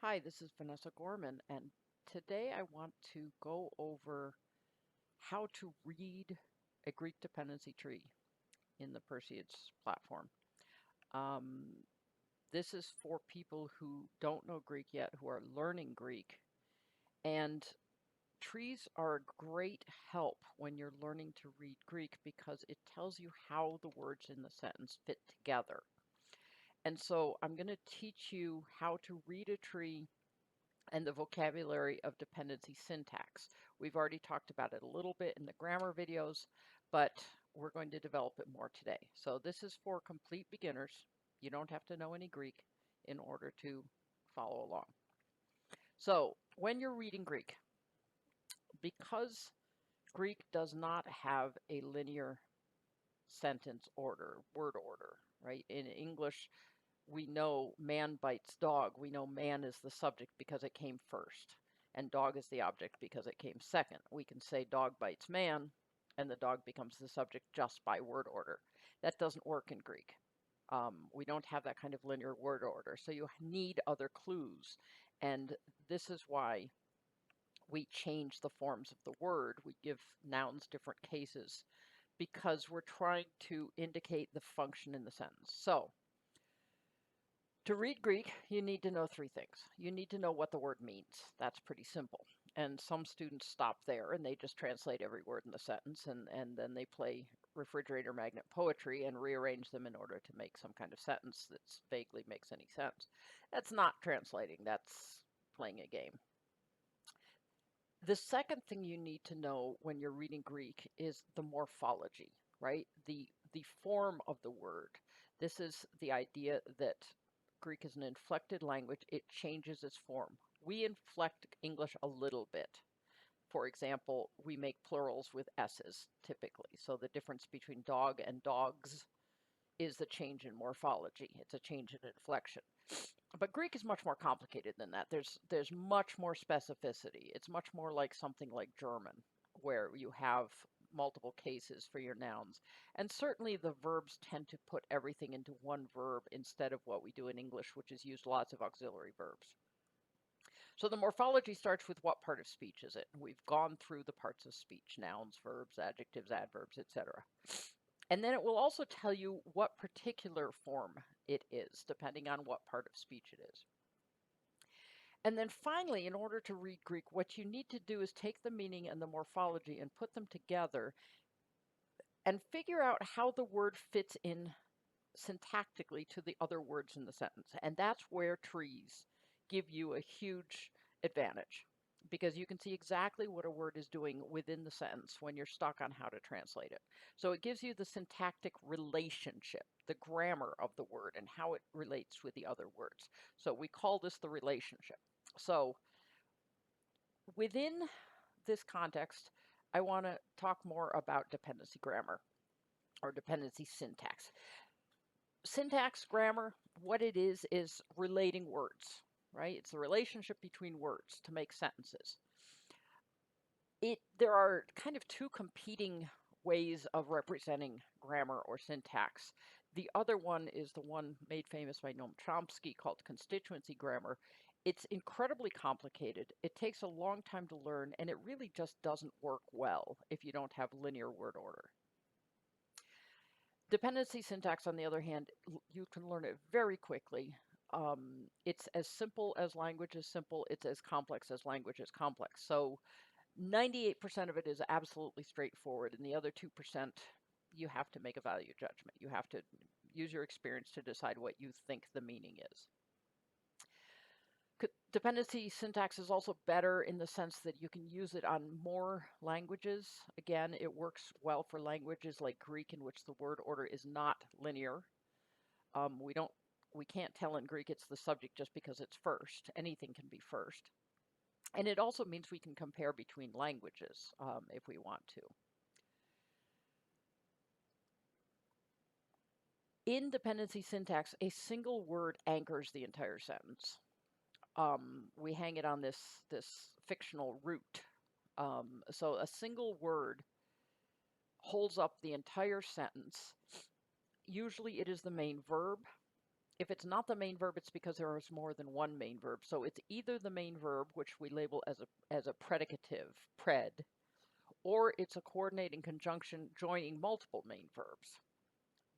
Hi, this is Vanessa Gorman, and today I want to go over how to read a Greek dependency tree in the Perseus platform. This is for people who don't know Greek yet, who are learning Greek, and trees are a great help when you're learning to read Greek because it tells you how the words in the sentence fit together. And so I'm going to teach you how to read a tree and the vocabulary of dependency syntax. We've already talked about it a little bit in the grammar videos, but we're going to develop it more today. So this is for complete beginners. You don't have to know any Greek in order to follow along. So when you're reading Greek, because Greek does not have a linear sentence order, word order, right? In English, we know man bites dog. We know man is the subject because it came first, and dog is the object because it came second. We can say dog bites man, and the dog becomes the subject just by word order. That doesn't work in Greek. We don't have that kind of linear word order, so you need other clues. And this is why we change the forms of the word. We give nouns different cases because we're trying to indicate the function in the sentence. So to read Greek, you need to know three things. You need to know what the word means. That's pretty simple. And some students stop there and they just translate every word in the sentence and then they play refrigerator magnet poetry and rearrange them in order to make some kind of sentence that vaguely makes any sense. That's not translating, that's playing a game. The second thing you need to know when you're reading Greek is the morphology, right? The form of the word. This is the idea that Greek is an inflected language. It changes its form. We inflect English a little bit. For example, we make plurals with S's typically. So the difference between dog and dogs is the change in morphology. It's a change in inflection. But Greek is much more complicated than that. There's much more specificity. It's much more like something like German, where you have multiple cases for your nouns. And certainly the verbs tend to put everything into one verb instead of what we do in English, which is use lots of auxiliary verbs. So the morphology starts with what part of speech is it? We've gone through the parts of speech, nouns, verbs, adjectives, adverbs, etc. And then it will also tell you what particular form it is, depending on what part of speech it is. And then finally, in order to read Greek, what you need to do is take the meaning and the morphology and put them together and figure out how the word fits in syntactically to the other words in the sentence. And that's where trees give you a huge advantage, because you can see exactly what a word is doing within the sentence when you're stuck on how to translate it. So it gives you the syntactic relationship, the grammar of the word and how it relates with the other words. So we call this the relationship. So within this context, I want to talk more about dependency grammar or dependency syntax. Syntax grammar, what it is relating words, right? It's the relationship between words to make sentences. There are kind of two competing ways of representing grammar or syntax. The other one is the one made famous by Noam Chomsky called constituency grammar. It's incredibly complicated. It takes a long time to learn, and it really just doesn't work well if you don't have linear word order. Dependency syntax, on the other hand, you can learn it very quickly. It's as simple as language is simple. It's as complex as language is complex. So 98% of it is absolutely straightforward, and the other 2%, you have to make a value judgment. You have to use your experience to decide what you think the meaning is. Dependency syntax is also better in the sense that you can use it on more languages. Again, it works well for languages like Greek, in which the word order is not linear. We can't tell in Greek it's the subject just because it's first. Anything can be first. And it also means we can compare between languages if we want to. In dependency syntax, a single word anchors the entire sentence. We hang it on this fictional root. So a single word holds up the entire sentence. Usually it is the main verb, If it's not the main verb, it's because there is more than one main verb. So it's either the main verb, which we label as a predicative, pred, or it's a coordinating conjunction joining multiple main verbs,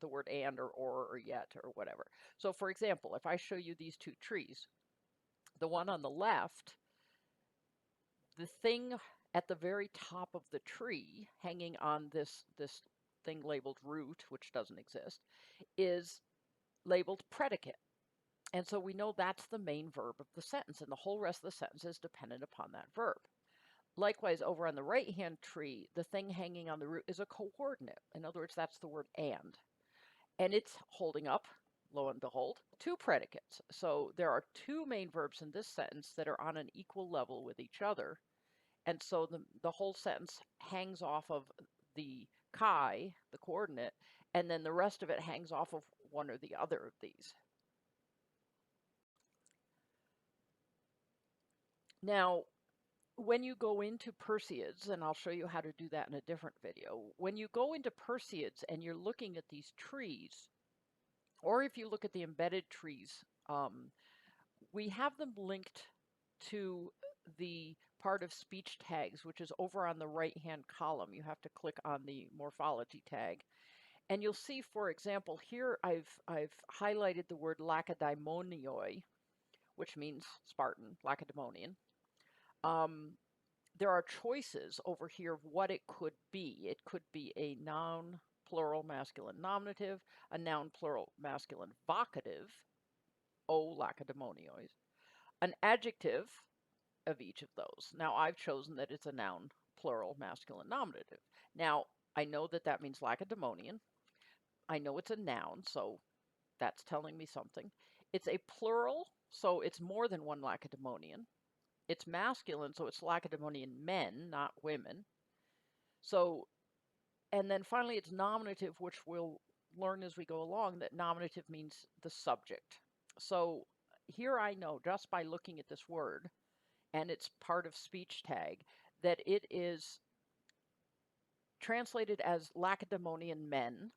the word and or yet or whatever. So for example, if I show you these two trees, the one on the left, the thing at the very top of the tree hanging on this thing labeled root, which doesn't exist, is labeled predicate. And so we know that's the main verb of the sentence, and the whole rest of the sentence is dependent upon that verb. Likewise, over on the right-hand tree, the thing hanging on the root is a coordinate. In other words, that's the word and it's holding up, lo and behold, two predicates. So there are two main verbs in this sentence that are on an equal level with each other. And so the whole sentence hangs off of the chi, the coordinate, and then the rest of it hangs off of one or the other of these. Now, when you go into Perseids, and I'll show you how to do that in a different video, when you go into Perseids and you're looking at these trees, or if you look at the embedded trees, we have them linked to the part of speech tags, which is over on the right-hand column. You have to click on the morphology tag. And you'll see, for example, here I've highlighted the word Lacedaemonioi, which means Spartan, Lacedaemonian. There are choices over here of what it could be. It could be a noun, plural, masculine nominative, a noun, plural, masculine vocative, O Lacedaemoniois, an adjective of each of those. Now, I've chosen that it's a noun, plural, masculine nominative. Now, I know that that means Lacedaemonian. I know it's a noun, so that's telling me something. It's a plural, so it's more than one Lacedaemonian. It's masculine, so it's Lacedaemonian men, not women. So, and then finally it's nominative, which we'll learn as we go along that nominative means the subject. So here I know just by looking at this word, and it's part of speech tag, that it is translated as Lacedaemonian men,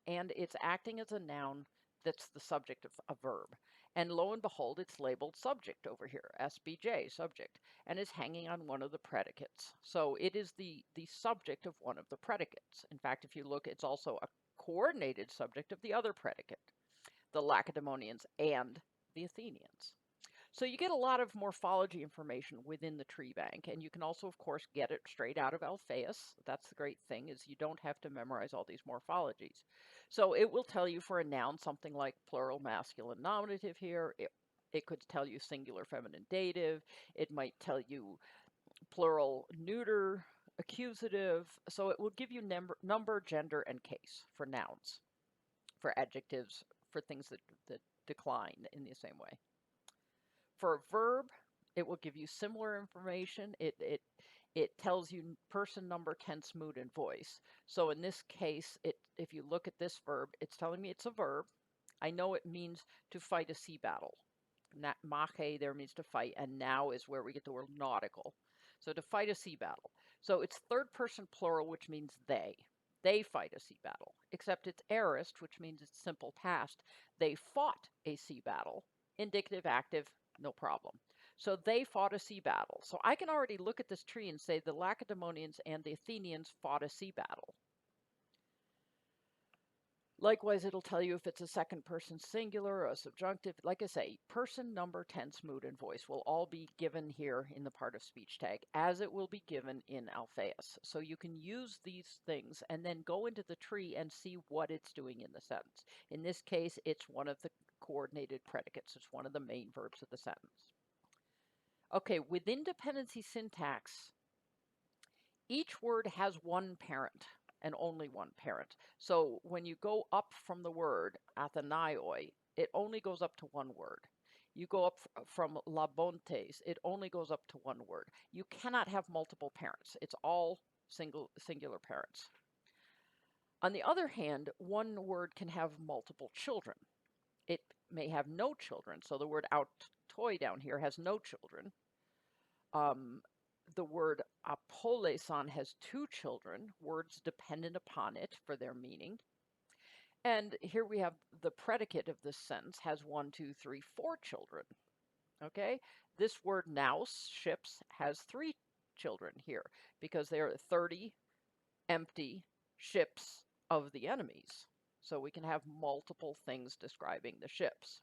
and it's acting as a noun that's the subject of a verb. And lo and behold, it's labeled subject over here, SBJ, subject, and is hanging on one of the predicates. So it is the subject of one of the predicates. In fact, if you look, it's also a coordinated subject of the other predicate, the Lacedaemonians and the Athenians. So you get a lot of morphology information within the tree bank, and you can also, of course, get it straight out of Alphaeus. That's the great thing, is you don't have to memorize all these morphologies. So it will tell you for a noun something like plural, masculine, nominative here. It could tell you singular, feminine, dative. It might tell you plural, neuter, accusative. So it will give you number, gender, and case for nouns, for adjectives, for things that decline in the same way. For a verb, it will give you similar information. It tells you person, number, tense, mood, and voice. So in this case, if you look at this verb, it's telling me it's a verb. I know it means to fight a sea battle. Mache there means to fight, and now is where we get the word nautical. So to fight a sea battle. So it's third person plural, which means they. They fight a sea battle, except it's aorist, which means it's simple past. They fought a sea battle. Indicative, active, no problem. So they fought a sea battle. So I can already look at this tree and say the Lacedaemonians and the Athenians fought a sea battle. Likewise, it'll tell you if it's a second person singular or a subjunctive. Like I say, person, number, tense, mood, and voice will all be given here in the part of speech tag, as it will be given in Alphaeus. So you can use these things and then go into the tree and see what it's doing in the sentence. In this case, it's one of the coordinated predicates. It's one of the main verbs of the sentence. Okay, within dependency syntax, each word has one parent and only one parent. So when you go up from the word athenaioi, it only goes up to one word. You go up from labontes, it only goes up to one word. You cannot have multiple parents. It's all singular parents. On the other hand, one word can have multiple children. It may have no children. So the word autoi down here has no children. The word apoleson has two children, words dependent upon it for their meaning. And here we have the predicate of this sentence has 1, 2, 3, 4 children. Okay, this word nous, ships, has 3 children here because there are 30 empty ships of the enemies. So we can have multiple things describing the ships.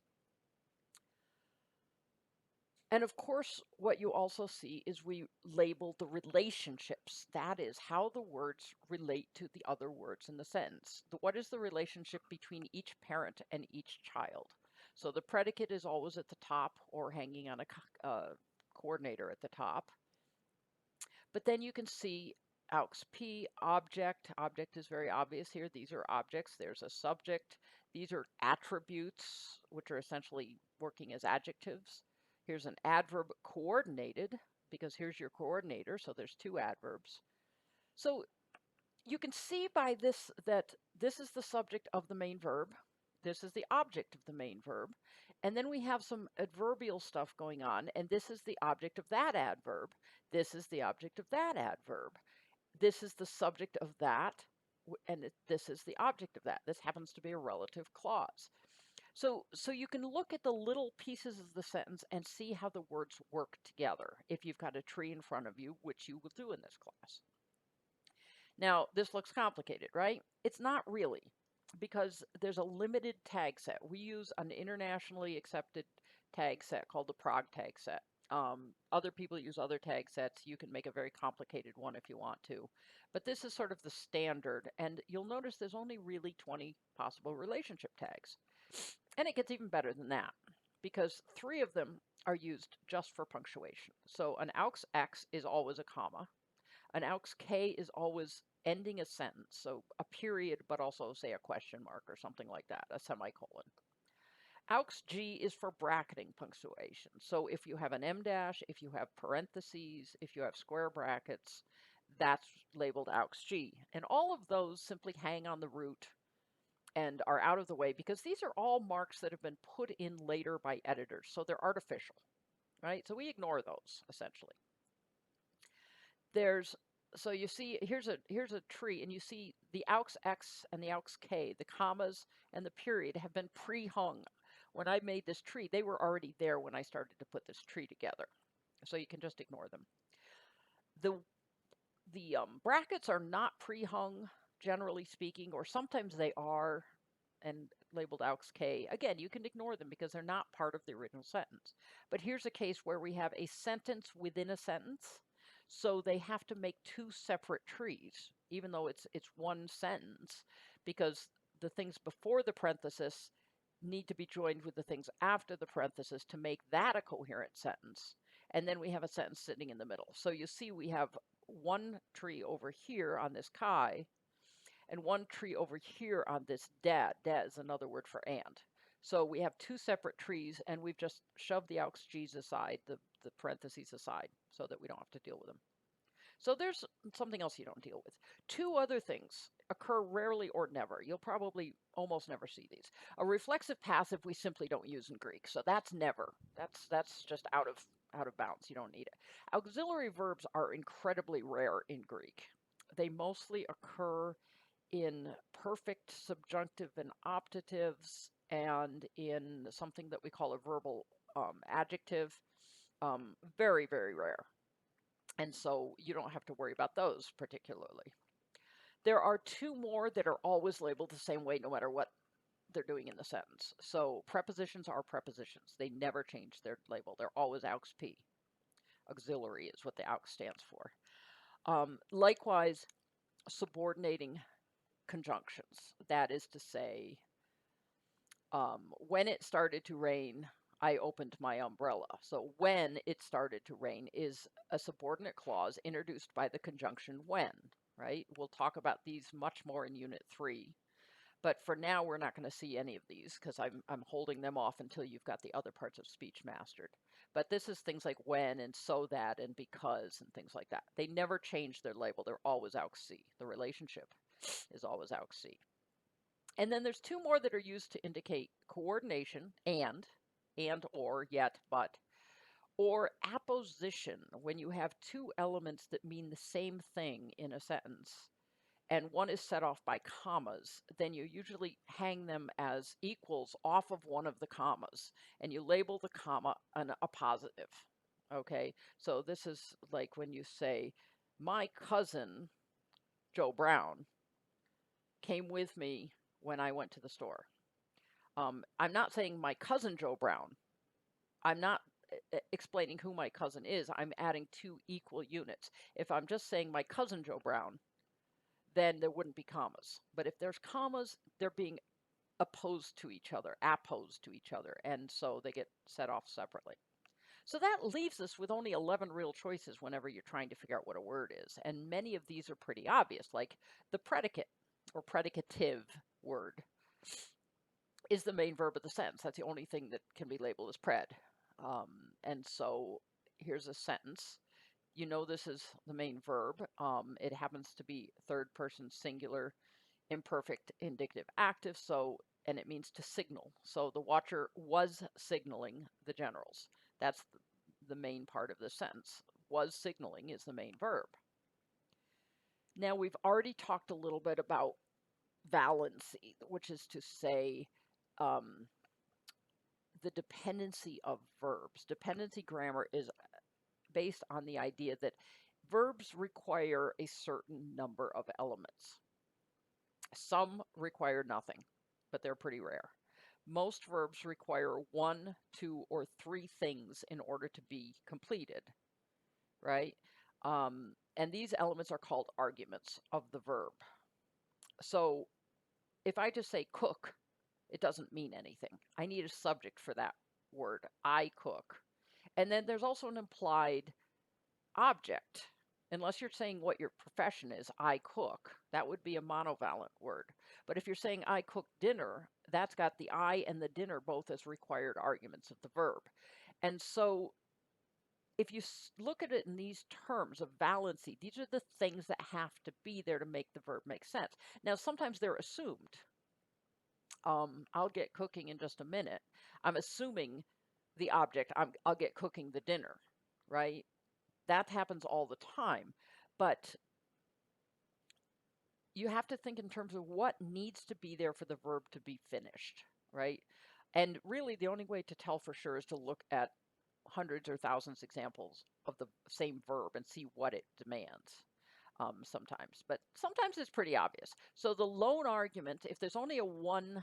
And of course, what you also see is we label the relationships. That is how the words relate to the other words in the sentence. What is the relationship between each parent and each child? So the predicate is always at the top or hanging on a coordinator at the top. But then you can see AuxP, object. Object is very obvious here. These are objects. There's a subject. These are attributes, which are essentially working as adjectives. Here's an adverb coordinated, because here's your coordinator, so there's 2 adverbs. So you can see by this that this is the subject of the main verb. This is the object of the main verb. And then we have some adverbial stuff going on, and this is the object of that adverb. This is the object of that adverb. This is the subject of that, and this is the object of that. This happens to be a relative clause. So you can look at the little pieces of the sentence and see how the words work together if you've got a tree in front of you, which you will do in this class. Now, this looks complicated, right? It's not really, because there's a limited tag set. We use an internationally accepted tag set called the Prague Tagset. Other people use other tag sets. You can make a very complicated one if you want to. But this is sort of the standard, and you'll notice there's only really 20 possible relationship tags. And it gets even better than that, because 3 of them are used just for punctuation. So an AuxX is always a comma. An AuxK is always ending a sentence, so a period, but also say a question mark or something like that, a semicolon. AuxG is for bracketing punctuation. So if you have an em dash, if you have parentheses, if you have square brackets, that's labeled AuxG. And all of those simply hang on the root and are out of the way because these are all marks that have been put in later by editors, so they're artificial, right? So we ignore those essentially. So you see, here's a tree, and you see the AuxX and the AuxK, the commas and the period have been pre-hung. When I made this tree, they were already there when I started to put this tree together. So you can just ignore them. The brackets are not pre-hung, generally speaking, or sometimes they are, and labeled AuxK. Again, you can ignore them because they're not part of the original sentence. But here's a case where we have a sentence within a sentence. So they have to make 2 separate trees, even though it's one sentence, because the things before the parenthesis need to be joined with the things after the parenthesis to make that a coherent sentence. And then we have a sentence sitting in the middle. So you see we have one tree over here on this chi, and one tree over here on this dad. Dad is another word for and. So we have 2 separate trees, and we've just shoved the AuxG's aside, the parentheses aside, so that we don't have to deal with them. So there's something else you don't deal with. 2 other things occur rarely or never. You'll probably almost never see these. A reflexive passive we simply don't use in Greek, so that's never. That's just out of bounds. You don't need it. Auxiliary verbs are incredibly rare in Greek. They mostly occur in perfect subjunctive and optatives, and in something that we call a verbal adjective. Very, very rare. And so you don't have to worry about those particularly. There are 2 more that are always labeled the same way no matter what they're doing in the sentence. So prepositions are prepositions. They never change their label. They're always AuxP. Auxiliary is what the aux stands for. Likewise, subordinating conjunctions. That is to say, when it started to rain, I opened my umbrella. So when it started to rain is a subordinate clause introduced by the conjunction when, right? We'll talk about these much more in Unit 3. But for now, we're not going to see any of these because I'm holding them off until you've got the other parts of speech mastered. But this is things like when and so that and because and things like that. They never change their label. They're always AuxY. The relationship is always AuxY. And then there's 2 more that are used to indicate coordination, and or, yet, but, or apposition, when you have 2 elements that mean the same thing in a sentence. and one is set off by commas, then you usually hang them as equals off of one of the commas, and you label the comma a positive. Okay, so this is like when you say, my cousin, Joe Brown, came with me when I went to the store. I'm not saying my cousin Joe Brown. I'm not explaining who my cousin is. I'm adding two equal units. If I'm just saying my cousin Joe Brown, then there wouldn't be commas. But if there's commas, they're being opposed to each other, and so they get set off separately. So that leaves us with only 11 real choices whenever you're trying to figure out what a word is, and many of these are pretty obvious, like the predicate or predicative word is the main verb of the sentence. That's the only thing that can be labeled as pred. And so here's a sentence. You know this is the main verb. It happens to be third person singular imperfect indicative active, and it means to signal. So the watcher was signaling the generals. That's the main part of the sentence. Was signaling is the main verb. Now we've already talked a little bit about valency, which is to say the dependency of verbs. Dependency grammar is based on the idea that verbs require a certain number of elements. Some require nothing, but they're pretty rare. Most verbs require 1, 2, or 3 things in order to be completed, right? And these elements are called arguments of the verb. So if I just say cook, it doesn't mean anything. I need a subject for that word, I cook. And then there's also an implied object. Unless you're saying what your profession is, I cook, that would be a monovalent word. But if you're saying I cook dinner, that's got the I and the dinner both as required arguments of the verb. And so if you look at it in these terms of valency, these are the things that have to be there to make the verb make sense. Now, sometimes they're assumed. I'll get cooking in just a minute. I'm assuming the object, I'll get cooking the dinner, right? That happens all the time. But you have to think in terms of what needs to be there for the verb to be finished, right? And really, the only way to tell for sure is to look at hundreds or thousands examples of the same verb and see what it demands sometimes. But sometimes it's pretty obvious. So the lone argument, if there's only a one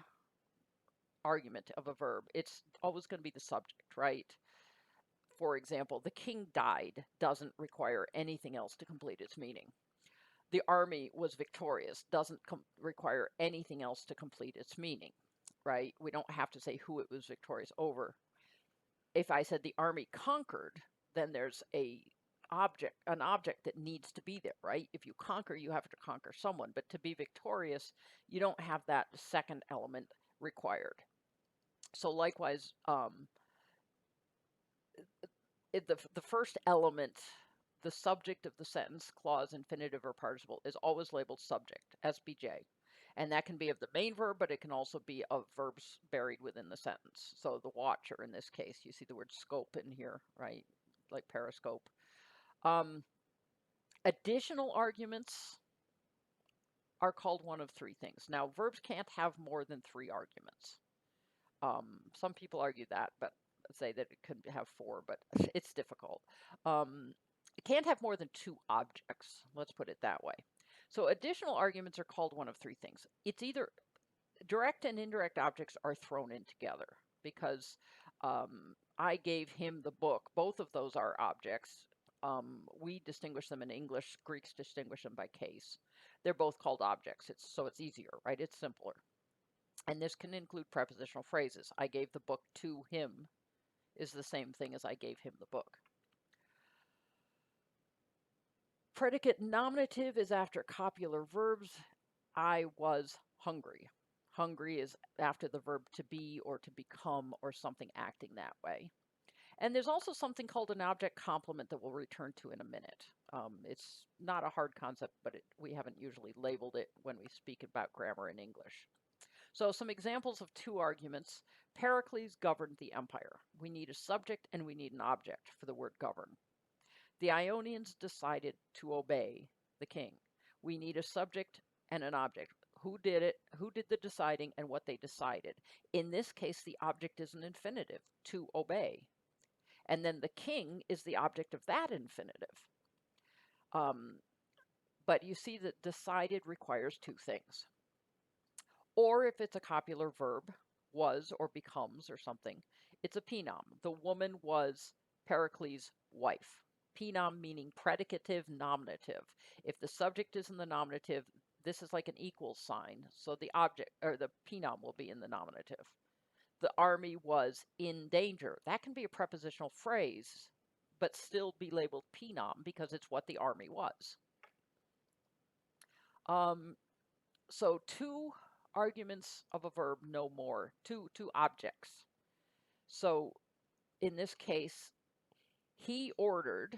argument of a verb, it's always going to be the subject, right? For example, the king died doesn't require anything else to complete its meaning. The army was victorious doesn't require anything else to complete its meaning, right? We don't have to say who it was victorious over. If I said the army conquered, then there's an object that needs to be there, right? If you conquer, you have to conquer someone. But to be victorious, you don't have that second element required. So likewise, the first element, the subject of the sentence, clause, infinitive, or participle, is always labeled subject, SBJ. And that can be of the main verb, but it can also be of verbs buried within the sentence. So the watcher, in this case, you see the word scope in here, right? Like periscope. Additional arguments are called one of 3 things. Now, verbs can't have more than 3 arguments. Some people argue that, but say that it could have 4, but it's difficult. It can't have more than 2 objects. Let's put it that way. So additional arguments are called one of 3 things. It's either direct and indirect objects are thrown in together because I gave him the book. Both of those are objects. We distinguish them in English. Greeks distinguish them by case. They're both called objects. So it's easier, right? It's simpler. And this can include prepositional phrases. I gave the book to him is the same thing as I gave him the book. Predicate nominative is after copular verbs. I was hungry. Hungry is after the verb to be or to become or something acting that way. And there's also something called an object complement that we'll return to in a minute. It's not a hard concept, but we haven't usually labeled it when we speak about grammar in English. So some examples of 2 arguments. Pericles governed the empire. We need a subject and we need an object for the word govern. The Ionians decided to obey the king. We need a subject and an object. Who did it, who did the deciding, and what they decided. In this case, the object is an infinitive, to obey. And then the king is the object of that infinitive. But you see that decided requires two things. Or if it's a copular verb, was or becomes or something, it's a pronoun. The woman was Pericles' wife. Pronoun meaning predicative nominative. If the subject is in the nominative, this is like an equals sign. So the object or the pronoun will be in the nominative. The army was in danger. That can be a prepositional phrase, but still be labeled pronoun because it's what the army was. So two arguments of a verb, no more. Two objects. So in this case, he ordered,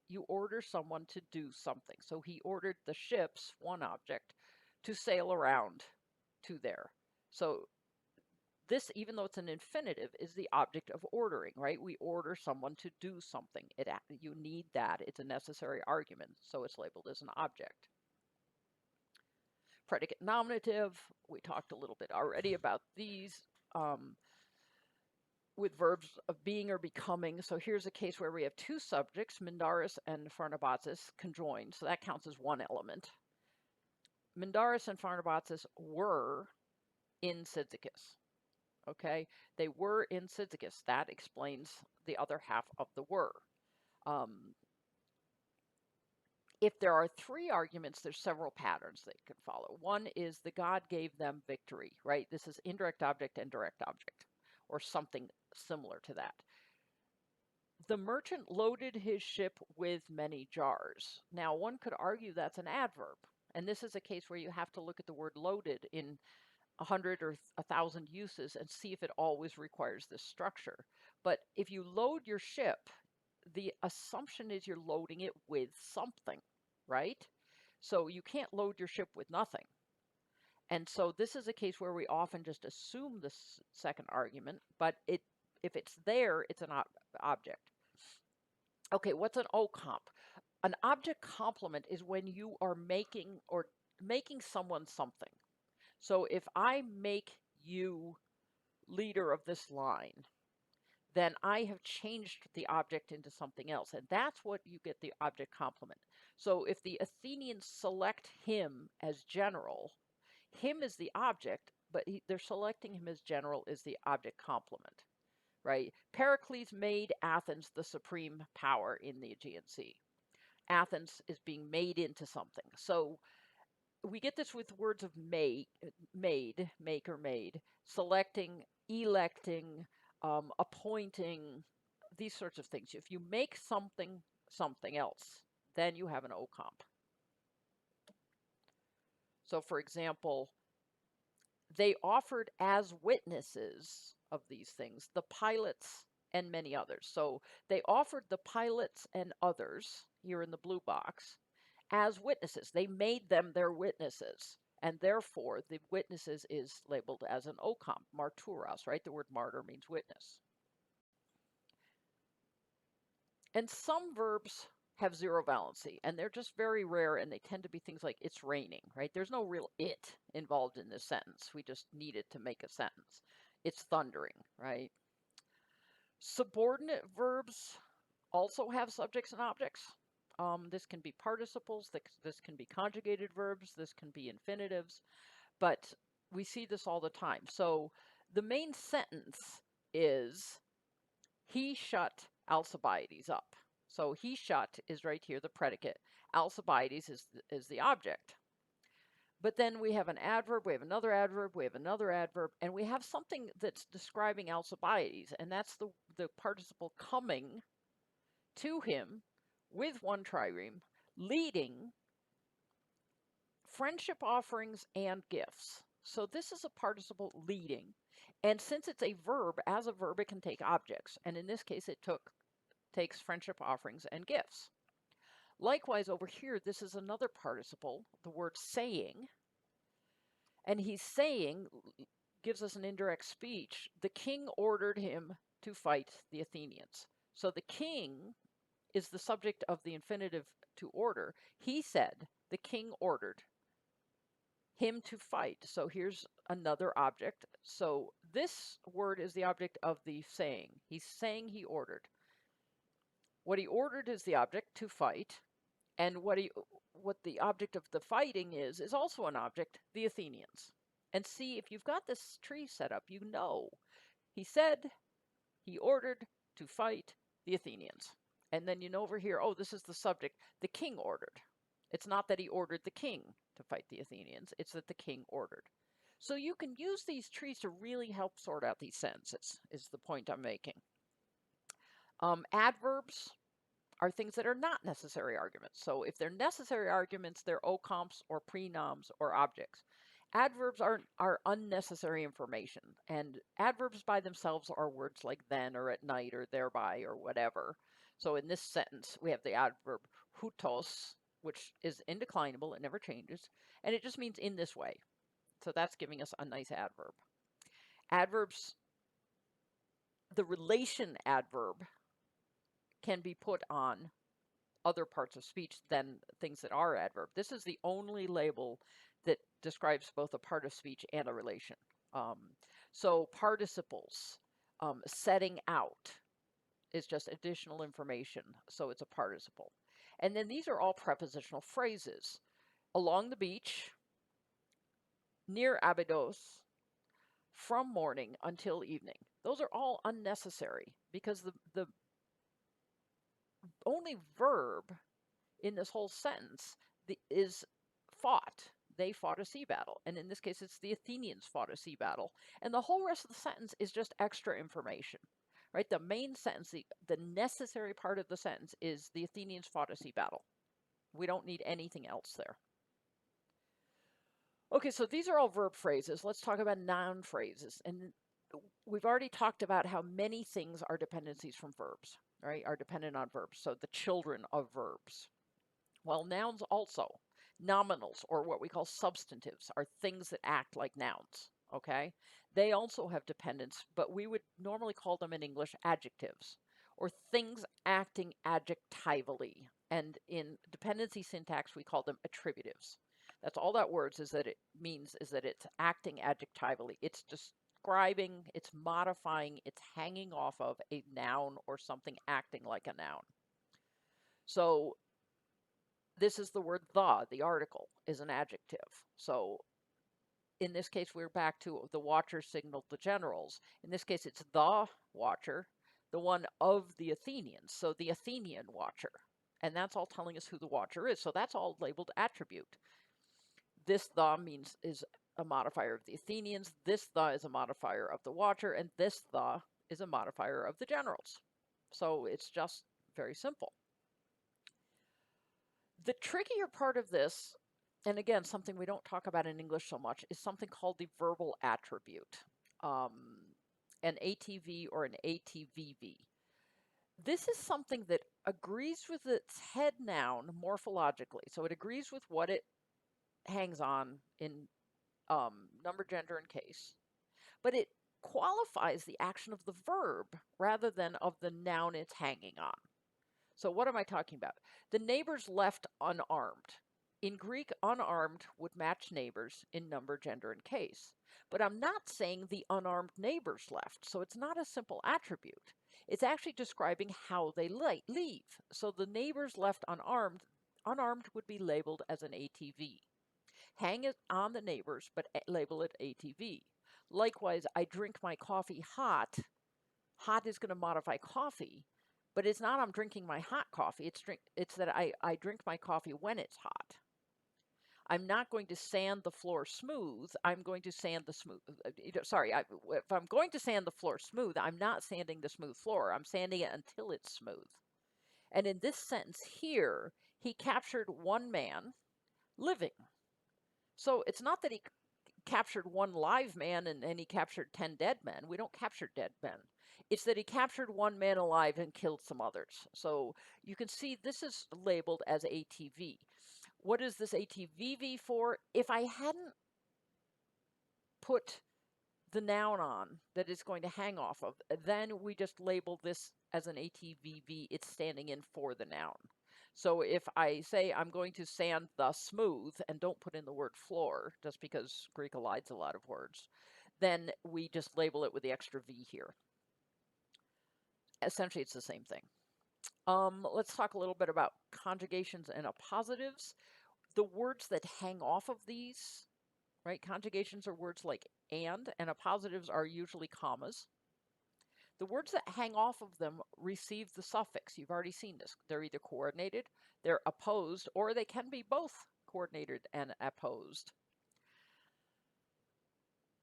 you order someone to do something. So he ordered the ships, one object, to sail around to there. So this, even though it's an infinitive, is the object of ordering, right? We order someone to do something. You need that. It's a necessary argument, so it's labeled as an object. Predicate nominative, we talked a little bit already about these with verbs of being or becoming. So here's a case where we have two subjects, Mindaris and Pharnabazus, conjoined. So that counts as one element. Mindaris and Pharnabazus were in Cyzicus. Okay, they were in Cyzicus. That explains the other half of the were. If there are three arguments, there's several patterns that you can follow. One is the God gave them victory, right? This is indirect object and direct object, or something similar to that. The merchant loaded his ship with many jars. Now, one could argue that's an adverb, and this is a case where you have to look at the word loaded in 100 or 1,000 uses and see if it always requires this structure. But if you load your ship, the assumption is you're loading it with something, right? So you can't load your ship with nothing. And so this is a case where we often just assume the second argument, but if it's there, it's an object. Okay, what's an O-comp? An object complement is when you are making someone something. So if I make you leader of this line, then I have changed the object into something else. And that's what you get the object complement. So if the Athenians select him as general, him is the object, but they're selecting him as general is the object complement, right? Pericles made Athens the supreme power in the Aegean Sea. Athens is being made into something. So we get this with words of make or made, selecting, electing, appointing, these sorts of things. If you make something else, then you have an O-comp. So for example, they offered as witnesses of these things the pilots and many others. So they offered the pilots and others, here in the blue box, as witnesses. They made them their witnesses. And therefore, the witnesses is labeled as an O-comp, marturos, right? The word martyr means witness. And some verbs have zero valency, and they're just very rare, and they tend to be things like it's raining, right? There's no real it involved in this sentence. We just need it to make a sentence. It's thundering, right? Subordinate verbs also have subjects and objects. This can be participles, this can be conjugated verbs, this can be infinitives, but we see this all the time. So the main sentence is, he shut Alcibiades up. So he shut is right here, the predicate. Alcibiades is the object. But then we have an adverb, we have another adverb, we have another adverb, and we have something that's describing Alcibiades, and that's the participle coming to him with one trireme, leading friendship offerings and gifts. So this is a participle leading. And since it's a verb, as a verb, it can take objects. And in this case, it takes friendship offerings and gifts. Likewise, over here, this is another participle, the word saying. And he's saying, gives us an indirect speech. The king ordered him to fight the Athenians. So the king is the subject of the infinitive to order. He said, the king ordered. him to fight. So here's another object. So this word is the object of the saying. He's saying he ordered. What he ordered is the object, to fight, and what the object of the fighting is also an object, the Athenians. And see, if you've got this tree set up, you know he said he ordered to fight the Athenians. And then you know over here, oh, this is the subject, the king ordered. It's not that he ordered the king to fight the Athenians, it's that the king ordered. So you can use these trees to really help sort out these sentences, is the point I'm making. Adverbs are things that are not necessary arguments. So if they're necessary arguments, they're ocomps or prenoms or objects. Adverbs are unnecessary information, and adverbs by themselves are words like then or at night or thereby or whatever. So in this sentence, we have the adverb houtos, which is indeclinable, it never changes, and it just means in this way. So that's giving us a nice adverb. Adverbs, the relation adverb can be put on other parts of speech than things that are adverb. This is the only label that describes both a part of speech and a relation. So participles, setting out is just additional information, so it's a participle. And then these are all prepositional phrases. Along the beach, near Abydos, from morning until evening. Those are all unnecessary because the only verb in this whole sentence is fought. They fought a sea battle. And in this case, it's the Athenians fought a sea battle. And the whole rest of the sentence is just extra information, right? The main sentence, the necessary part of the sentence is the Athenians fought a sea battle. We don't need anything else there. Okay, so these are all verb phrases. Let's talk about noun phrases. And we've already talked about how many things are dependencies from verbs, right? Are dependent on verbs. So the children of verbs. Well, nouns also. Nominals, or what we call substantives, are things that act like nouns, okay? They also have dependence, but we would normally call them in English adjectives, or things acting adjectively. And in dependency syntax, we call them attributives. That's all that word is that it means is that it's acting adjectively. It's describing, it's modifying, it's hanging off of a noun or something acting like a noun. So this is the word the article is an adjective. So in this case, we're back to the watcher signaled the generals. In this case, it's the watcher, the one of the Athenians. So the Athenian watcher. And that's all telling us who the watcher is. So that's all labeled attribute. This the is a modifier of the Athenians. This the is a modifier of the watcher. And this the is a modifier of the generals. So it's just very simple. The trickier part of this, and again, something we don't talk about in English so much, is something called the verbal attribute, an ATV or an ATVV. This is something that agrees with its head noun morphologically. So it agrees with what it hangs on in number, gender, and case, but it qualifies the action of the verb rather than of the noun it's hanging on. So what am I talking about? The neighbors left unarmed. In Greek, unarmed would match neighbors in number, gender, and case. But I'm not saying the unarmed neighbors left, so it's not a simple attribute. It's actually describing how they leave. So the neighbors left unarmed. Unarmed would be labeled as an ATV. Hang it on the neighbors, but label it ATV. Likewise, I drink my coffee hot. Hot is going to modify coffee. But it's not I'm drinking my hot coffee. It's that I drink my coffee when it's hot. I'm not going to sand the floor smooth. I'm going to sand the smooth. Sorry, if I'm going to sand the floor smooth, I'm not sanding the smooth floor. I'm sanding it until it's smooth. And in this sentence here, he captured one man living. So it's not that he captured one live man and he captured 10 dead men. We don't capture dead men. It's that he captured one man alive and killed some others. So you can see this is labeled as ATV. What is this ATVV for? If I hadn't put the noun on that it's going to hang off of, then we just label this as an ATVV. It's standing in for the noun. So if I say I'm going to sand the smooth and don't put in the word floor, just because Greek elides a lot of words, then we just label it with the extra V here. Essentially, it's the same thing. Let's talk a little bit about conjugations and appositives. The words that hang off of these, right? Conjugations are words like and appositives are usually commas. The words that hang off of them receive the suffix. You've already seen this. They're either coordinated, they're opposed, or they can be both coordinated and opposed.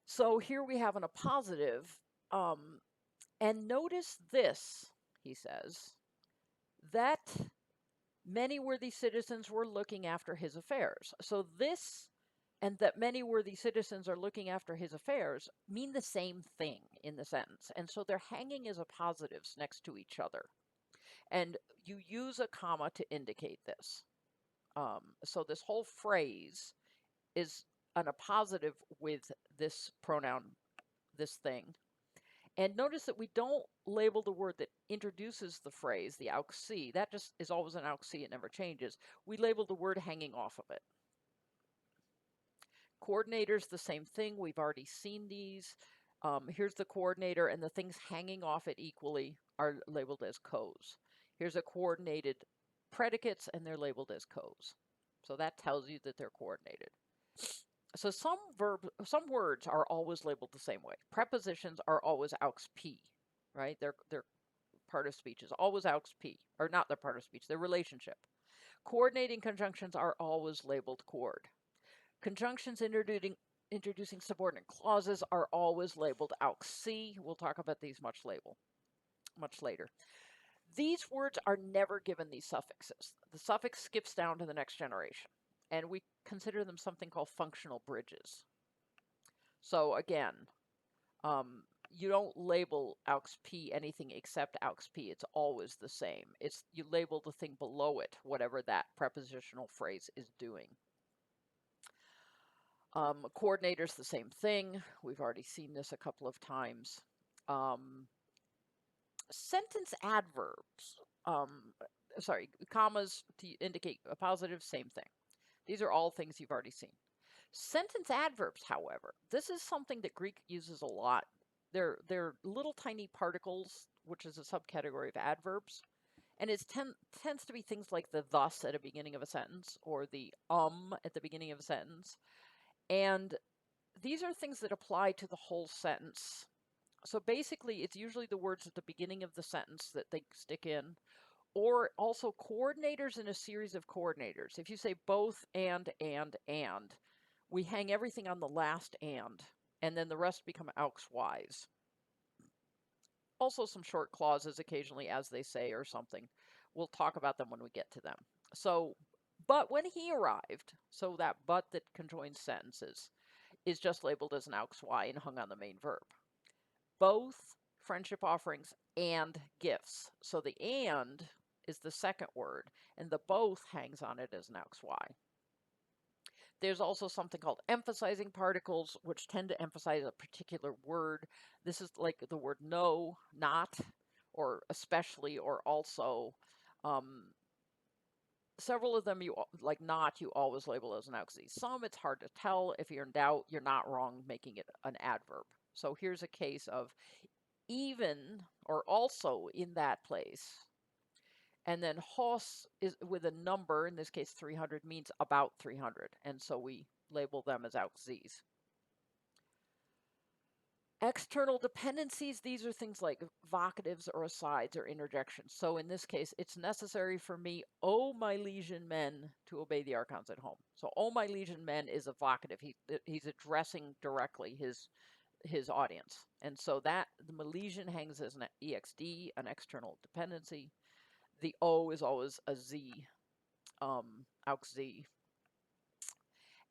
So here we have an appositive, and notice this, he says, that many worthy citizens were looking after his affairs. So this and that many worthy citizens are looking after his affairs mean the same thing in the sentence. And so they're hanging as appositives next to each other. And you use a comma to indicate this. So this whole phrase is an appositive with this pronoun, this thing. And notice that we don't label the word that introduces the phrase, the AuxY. That just is always an AuxY, it never changes. We label the word hanging off of it. Coordinators, the same thing. We've already seen these. Here's the coordinator, and the things hanging off it equally are labeled as co's. Here's a coordinated predicates, and they're labeled as co's. So that tells you that they're coordinated. So some words are always labeled the same way. Prepositions are always AuxP, right? They're part of speech is always AuxP, or not their part of speech, their relationship. Coordinating conjunctions are always labeled coord. Conjunctions introducing subordinate clauses are always labeled AuxY. We'll talk about these much later. These words are never given these suffixes. The suffix skips down to the next generation, and we consider them something called functional bridges. So again, you don't label AuxP anything except AuxP. It's always the same. You label the thing below it, whatever that prepositional phrase is doing. Coordinator's the same thing. We've already seen this a couple of times. Sentence adverbs, commas to indicate a positive, same thing. These are all things you've already seen. Sentence adverbs, however, this is something that Greek uses a lot. They're little tiny particles, which is a subcategory of adverbs. And it tends to be things like the thus at the beginning of a sentence or the at the beginning of a sentence. And these are things that apply to the whole sentence. So basically, it's usually the words at the beginning of the sentence that they stick in, or also coordinators in a series of coordinators. If you say both and, we hang everything on the last and then the rest become AuxYs. Also some short clauses occasionally, as they say, or something. We'll talk about them when we get to them. So, but when he arrived, so that but that conjoins sentences is just labeled as an AuxY and hung on the main verb. Both friendship offerings and gifts. So the and is the second word, and the both hangs on it as an AuxY. There's also something called emphasizing particles, which tend to emphasize a particular word. This is like the word no, not, or especially, or also. Several of them, like not, you always label as an AuxY. Some, it's hard to tell. If you're in doubt, you're not wrong making it an adverb. So here's a case of even or also in that place. And then hos is with a number, in this case 300 means about 300. And so we label them as AuxYs. External dependencies, these are things like vocatives or asides or interjections. So in this case, it's necessary for me, O my liegen men, to obey the archons at home. So O my liegen men is a vocative. He's addressing directly his audience. And so that the Milesian hangs as an EXD, an external dependency. The O is always a Z, AuxY.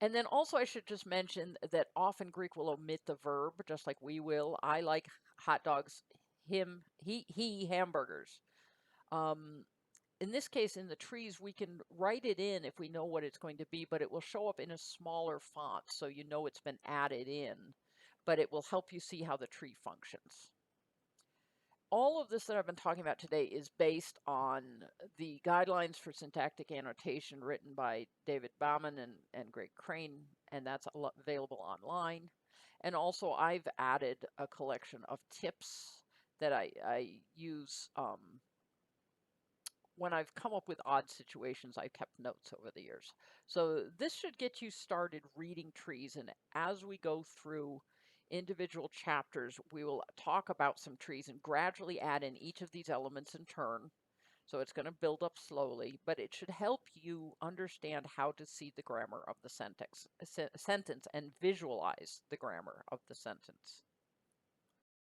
And then also I should just mention that often Greek will omit the verb, just like we will. I like hot dogs, he hamburgers. In this case, in the trees, we can write it in if we know what it's going to be, but it will show up in a smaller font, so you know it's been added in. But it will help you see how the tree functions. all of this that I've been talking about today is based on the guidelines for syntactic annotation written by David Bauman and Greg Crane, and that's available online. And also I've added a collection of tips that I use when I've come up with odd situations. I've kept notes over the years. So this should get you started reading trees, and as we go through individual chapters, we will talk about some trees and gradually add in each of these elements in turn. So it's going to build up slowly, but it should help you understand how to see the grammar of the sentence and visualize the grammar of the sentence.